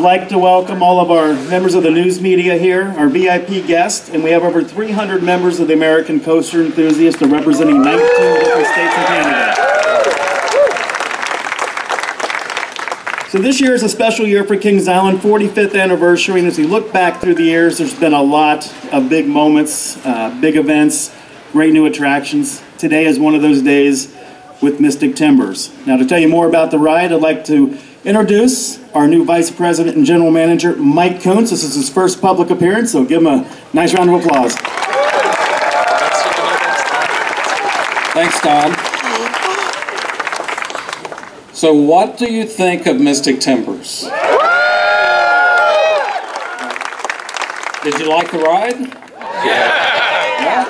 like to welcome all of our members of the news media here, our VIP guests, and we have over 300 members of the American Coaster Enthusiasts representing 19 different states and Canada. So this year is a special year for Kings Island, 45th anniversary, and as we look back through the years, there's been a lot of big moments, big events, great new attractions. Today is one of those days with Mystic Timbers. Now to tell you more about the ride, I'd like to introduce our new Vice President and General Manager, Mike Kuntz. This is his first public appearance, so give him a nice round of applause. Thanks, Don. So what do you think of Mystic Timbers? Did you like the ride? Yeah.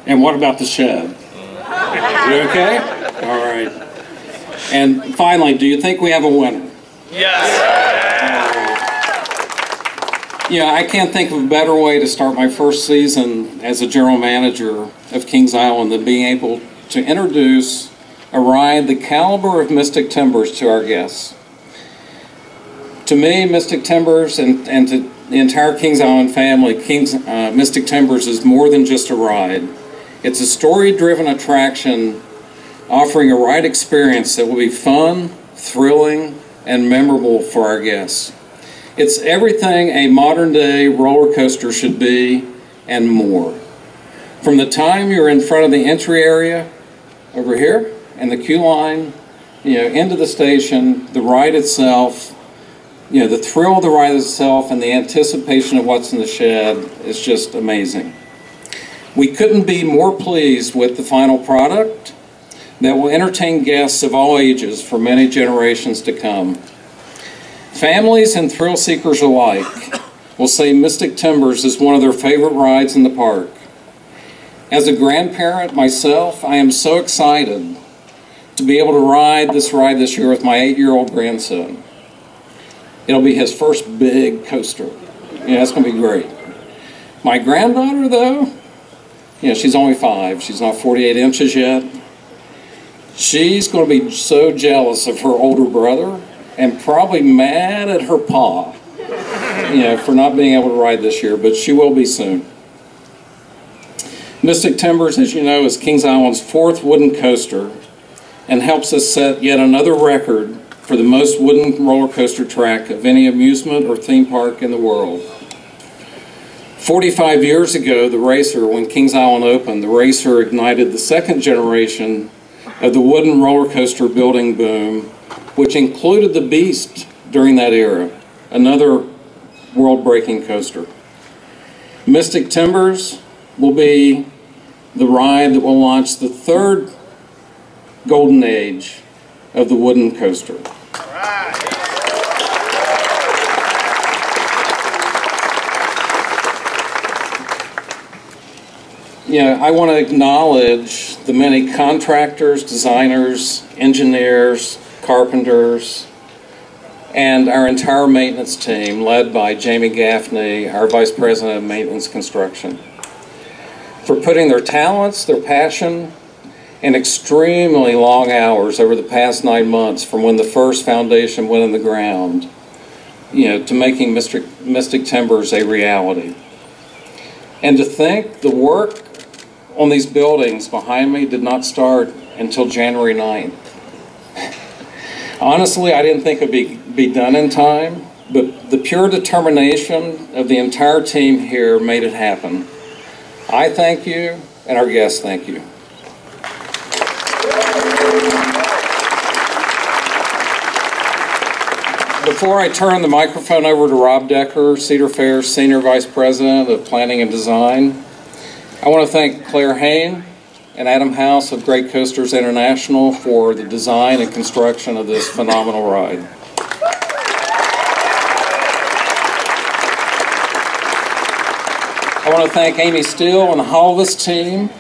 And what about the shed? You okay? All right. And finally, do you think we have a winner? Yes. Yeah, I can't think of a better way to start my first season as a general manager of Kings Island than being able to introduce a ride the caliber of Mystic Timbers to our guests. To me, Mystic Timbers and to the entire Kings Island family, Mystic Timbers is more than just a ride. It's a story-driven attraction offering a ride experience that will be fun, thrilling, and memorable for our guests. It's everything a modern-day roller coaster should be and more. From the time you're in front of the entry area over here and the queue line, into the station, the ride itself, the thrill of the ride itself and the anticipation of what's in the shed is just amazing. We couldn't be more pleased with the final product that will entertain guests of all ages for many generations to come. Families and thrill seekers alike will say Mystic Timbers is one of their favorite rides in the park. As a grandparent myself, I am so excited to be able to ride this year with my 8-year-old grandson. It'll be his first big coaster. It's going to be great. My granddaughter, though, she's only 5. She's not 48 inches yet. She's going to be so jealous of her older brother and probably mad at her pa, for not being able to ride this year, but she will be soon. Mystic Timbers, as you know, is Kings Island's 4th wooden coaster and helps us set yet another record for the most wooden roller coaster track of any amusement or theme park in the world. 45 years ago, when Kings Island opened, the Racer ignited the 2nd generation of the wooden roller coaster building boom, which included the Beast during that era, another world-breaking coaster. Mystic Timbers will be the ride that will launch the 3rd golden age of the wooden coaster. I want to acknowledge the many contractors, designers, engineers, carpenters, and our entire maintenance team led by Jamie Gaffney, our Vice President of Maintenance Construction, for putting their talents, their passion, and extremely long hours over the past 9 months from when the first foundation went in the ground, to making Mystic Timbers a reality. And to think the work on these buildings behind me did not start until January 9th. Honestly, I didn't think it would be done in time, but the pure determination of the entire team here made it happen. I thank you, and our guests thank you. Before I turn the microphone over to Rob Decker, Cedar Fair's Senior Vice President of Planning and Design, I want to thank Claire Hain and Adam House of Great Coasters International for the design and construction of this phenomenal ride. I want to thank Amy Steele and the Hollis team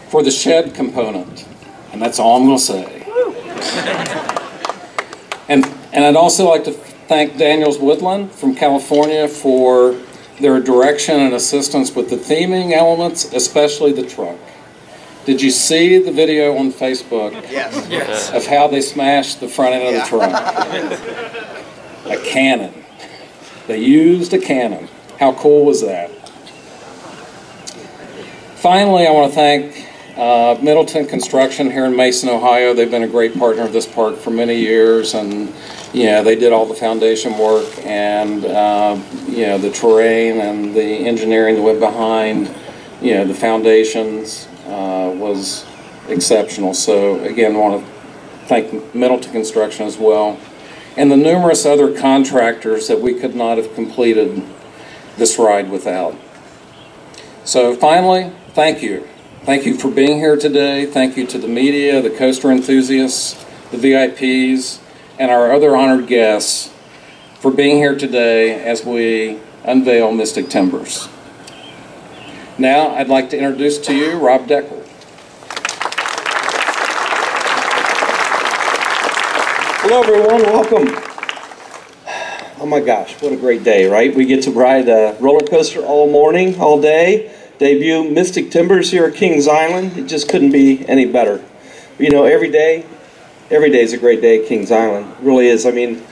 for the shed component, and that's all I'm going to say. And I'd also like to thank Daniels Woodland from California for their direction and assistance with the theming elements, especially the truck. Did you see the video on Facebook yes. of how they smashed the front end of the truck? A cannon. They used a cannon. How cool was that? Finally, I want to thank Middleton Construction here in Mason, Ohio. They've been a great partner of this park for many years, and they did all the foundation work and the terrain and the engineering that went behind the foundations was exceptional. So again, I want to thank Middleton Construction as well, and the numerous other contractors that we could not have completed this ride without. So finally, thank you. Thank you for being here today. Thank you to the media, the coaster enthusiasts, the VIPs, and our other honored guests for being here today as we unveil Mystic Timbers. Now, I'd like to introduce to you Rob Decker. Hello everyone, welcome. Oh my gosh, what a great day, right? We get to ride a roller coaster all morning, all day, debut Mystic Timbers here at Kings Island. It just couldn't be any better. You know, every day is a great day at Kings Island. It really is. I mean,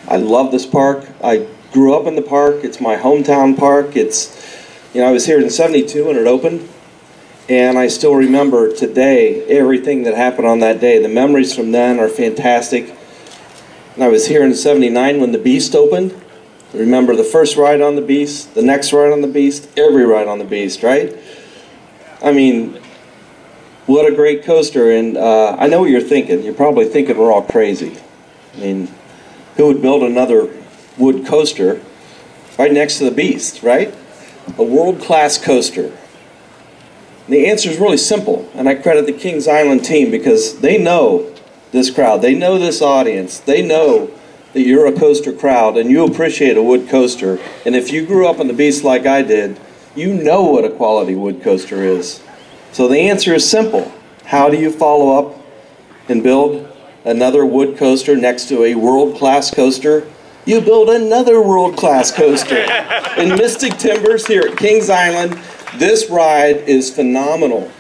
I love this park. I grew up in the park. It's my hometown park. I was here in '72 when it opened, and I still remember today everything that happened on that day. The memories from then are fantastic. And I was here in '79 when the Beast opened. I remember the first ride on the Beast, the next ride on the Beast, every ride on the Beast, right? I mean, what a great coaster. And I know what you're thinking. You're probably thinking we're all crazy. I mean, who would build another wood coaster right next to the Beast, right? A world-class coaster. And the answer is really simple, and I credit the Kings Island team because they know this crowd. They know this audience. They know that you're a coaster crowd and you appreciate a wood coaster. And if you grew up on the Beast like I did, you know what a quality wood coaster is. So the answer is simple. How do you follow up and build another wood coaster next to a world-class coaster? You build another world-class coaster. In Mystic Timbers here at Kings Island, this ride is phenomenal.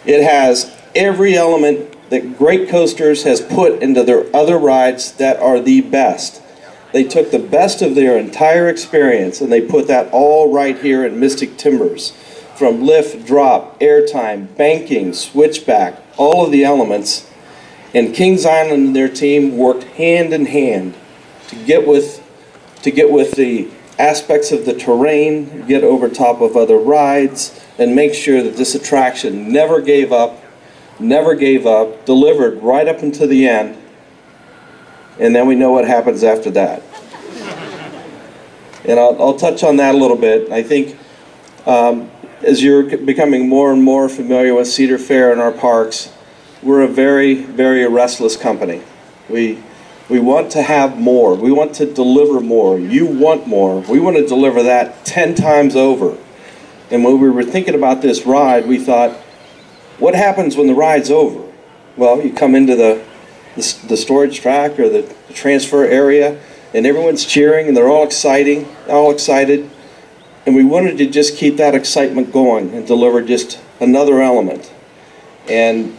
It has every element that great coasters has put into their other rides that are the best. They took the best of their entire experience and they put that all right here in Mystic Timbers. From lift, drop, airtime, banking, switchback, all of the elements. And Kings Island and their team worked hand in hand to get with the aspects of the terrain, get over top of other rides, and make sure that this attraction never gave up, delivered right up until the end, and then we know what happens after that. And I'll touch on that a little bit. I think as you're becoming more and more familiar with Cedar Fair and our parks, we're a very, very restless company. We want to have more. We want to deliver more. You want more. We want to deliver that 10 times over. And when we were thinking about this ride, we thought, what happens when the ride's over? Well, you come into the storage track or the transfer area, and everyone's cheering, and they're all excited. And we wanted to just keep that excitement going and deliver just another element. And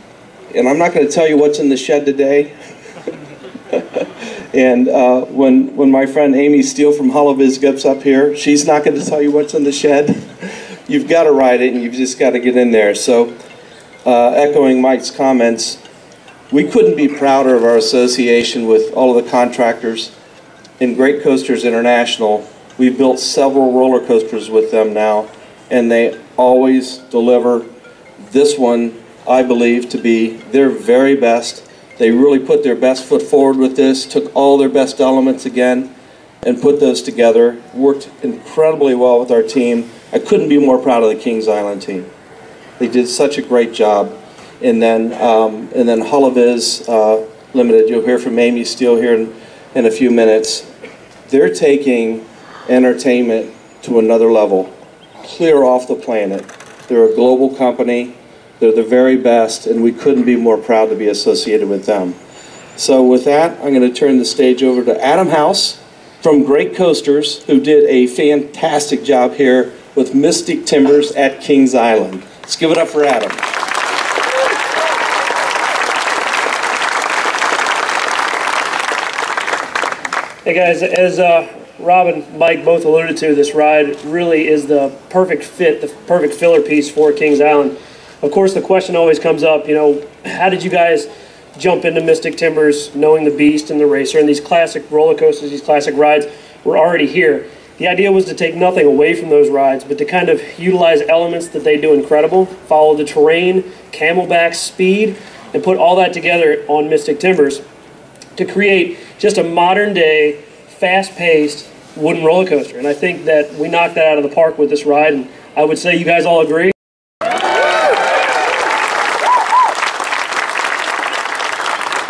I'm not going to tell you what's in the shed today. And when my friend Amy Steele from Holoviz gets up here, she's not going to tell you what's in the shed. You've got to ride it, and you've just got to get in there. So, echoing Mike's comments, we couldn't be prouder of our association with all of the contractors. In Great Coasters International, we've built several roller coasters with them now, and they always deliver. This one, I believe, to be their very best. They really put their best foot forward with this, took all their best elements again, and put those together. Worked incredibly well with our team. I couldn't be more proud of the Kings Island team. They did such a great job. And then Holoviz Limited, you'll hear from Amy Steele here in a few minutes. They're taking entertainment to another level, clear off the planet. They're a global company. They're the very best, and we couldn't be more proud to be associated with them. So with that, I'm going to turn the stage over to Adam House from Great Coasters, who did a fantastic job here with Mystic Timbers at Kings Island. Let's give it up for Adam. Hey guys, as Rob and Mike both alluded to, this ride really is the perfect fit, the perfect filler piece for Kings Island. Of course, the question always comes up, you know, how did you guys jump into Mystic Timbers knowing the Beast and the Racer and these classic roller coasters, these classic rides were already here? The idea was to take nothing away from those rides, but to kind of utilize elements that they do incredible, follow the terrain, camelback speed, and put all that together on Mystic Timbers to create just a modern day, fast-paced wooden roller coaster. And I think that we knocked that out of the park with this ride, and I would say you guys all agree.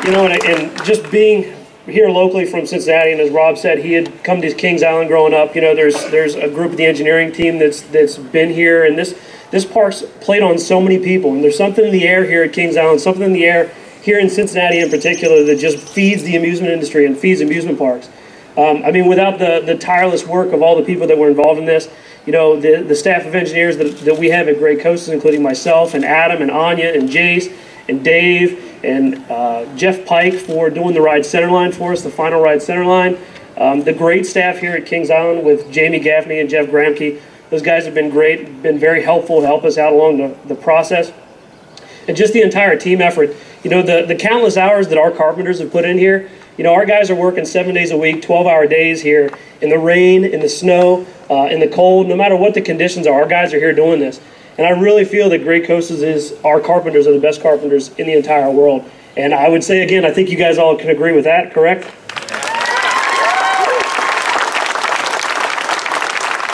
You know, and just being here locally from Cincinnati, and as Rob said, he had come to Kings Island growing up. You know, there's a group of the engineering team that's been here, and this park's played on so many people, and there's something in the air here at Kings Island, something in the air here in Cincinnati in particular that just feeds the amusement industry and feeds amusement parks. I mean, without the tireless work of all the people that were involved in this, you know, the staff of engineers that we have at Great Coasters, including myself and Adam and Anya and Jace and Dave and Jeff Pike for doing the ride centerline for us, the final ride centerline. The great staff here at Kings Island with Jamie Gaffney and Jeff Gramke. Those guys have been great, been very helpful to help us out along the process. And just the entire team effort. You know, the countless hours that our carpenters have put in here, you know, our guys are working 7 days a week, 12-hour days here in the rain, in the snow, in the cold, no matter what the conditions are, our guys are here doing this. And I really feel that Great Coasters is, our carpenters are the best carpenters in the entire world. And I would say again, I think you guys all can agree with that, correct?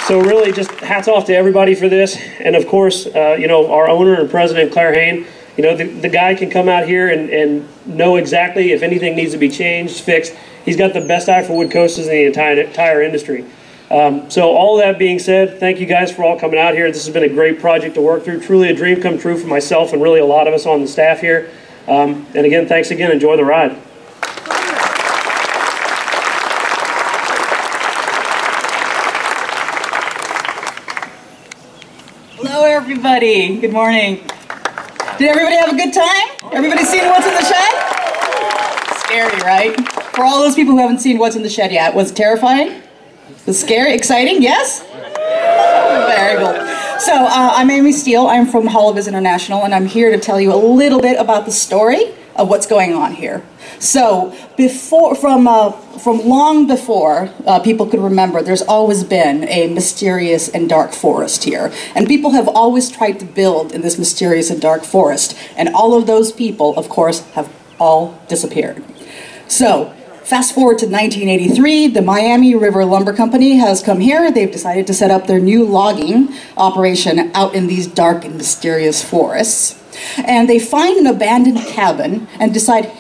So really just hats off to everybody for this. And of course, you know, our owner and president, Claire Hain, you know, the guy can come out here and know exactly if anything needs to be changed, fixed. He's got the best eye for wood coasters in the entire industry. So all that being said, thank you guys for all coming out here. This has been a great project to work through. Truly a dream come true for myself and really a lot of us on the staff here. And again, thanks again. Enjoy the ride. Hello, everybody. Good morning. Did everybody have a good time? Everybody seen What's in the Shed? Scary, right? For all those people who haven't seen What's in the Shed yet, was it terrifying? Was it scary? Exciting? Yes? Very cool. So, I'm Amy Steele. I'm from Holoviz International, and I'm here to tell you a little bit about the story of what's going on here. So, from long before people could remember, there's always been a mysterious and dark forest here. And people have always tried to build in this mysterious and dark forest. And all of those people, of course, have all disappeared. So, fast forward to 1983, the Miami River Lumber Company has come here. They've decided to set up their new logging operation out in these dark and mysterious forests. And they find an abandoned cabin and decide,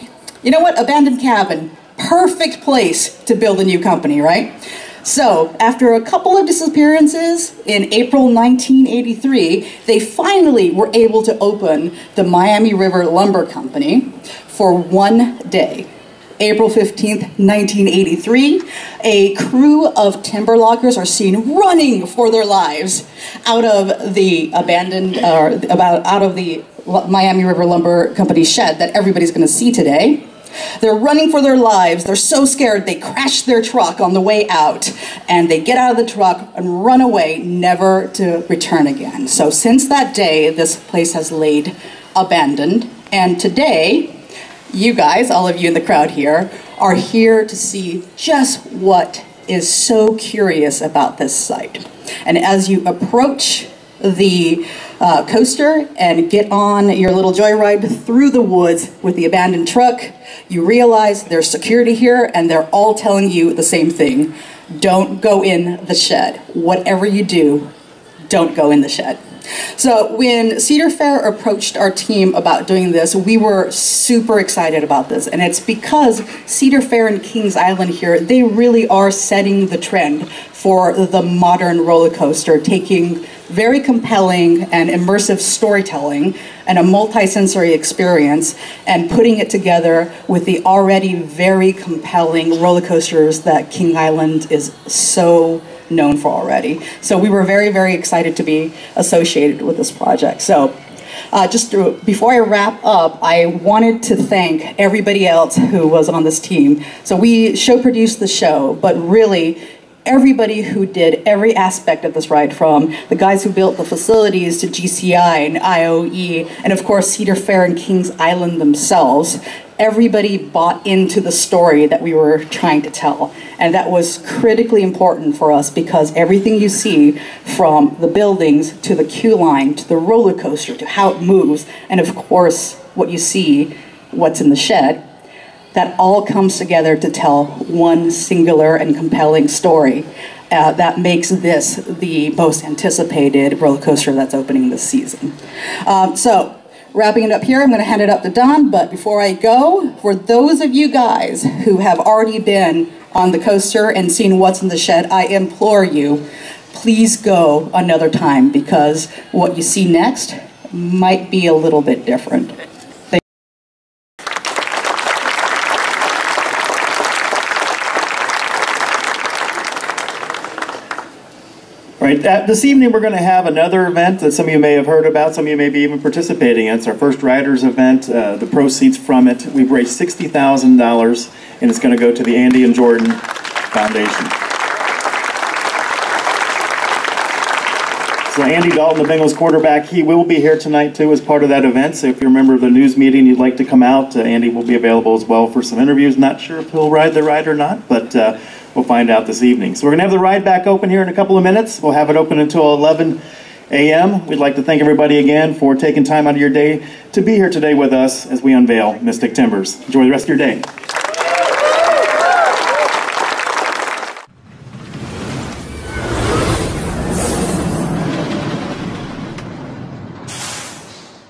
you know what, abandoned cabin, perfect place to build a new company, right? So, after a couple of disappearances, in April 1983, they finally were able to open the Miami River Lumber Company for 1 day. April 15th, 1983, a crew of timber loggers are seen running for their lives out of the abandoned, out of the Miami River Lumber Company shed that everybody's going to see today. They're running for their lives. They're so scared they crash their truck on the way out, and they get out of the truck and run away, never to return again. So since that day, this place has laid abandoned, and today, you guys, all of you in the crowd here, are here to see just what is so curious about this site. And as you approach the coaster and get on your little joyride through the woods with the abandoned truck, you realize there's security here and they're all telling you the same thing. Don't go in the shed. Whatever you do, don't go in the shed. So when Cedar Fair approached our team about doing this, we were super excited about this. And it's because Cedar Fair and Kings Island here, they really are setting the trend for the modern roller coaster, taking very compelling and immersive storytelling and a multi-sensory experience and putting it together with the already very compelling roller coasters that King Island is so known for already. So we were very, very excited to be associated with this project. So Before I wrap up, I wanted to thank everybody else who was on this team. So we show produced the show, but really everybody who did every aspect of this ride, from the guys who built the facilities to GCI and IOE, and of course Cedar Fair and Kings Island themselves. Everybody bought into the story that we were trying to tell. And that was critically important for us, because everything you see, from the buildings to the queue line to the roller coaster to how it moves, and of course what you see, what's in the shed, that all comes together to tell one singular and compelling story that makes this the most anticipated roller coaster that's opening this season. So, wrapping it up here, I'm going to hand it up to Don, but before I go, for those of you guys who have already been on the coaster and seen what's in the shed, I implore you, please go another time, because what you see next might be a little bit different. Right, this evening we're going to have another event that some of you may have heard about, some of you may be even participating in. It's our first Riders event. The proceeds from it, we've raised $60,000, and it's going to go to the Andy and Jordan Foundation. So Andy Dalton, the Bengals quarterback, he will be here tonight too as part of that event. So if you're a member of the news media and you'd like to come out, Andy will be available as well for some interviews. Not sure if he'll ride the ride or not, but we'll find out this evening. So we're going to have the ride back open here in a couple of minutes. We'll have it open until 11 a.m. We'd like to thank everybody again for taking time out of your day to be here today with us as we unveil Mystic Timbers. Enjoy the rest of your day.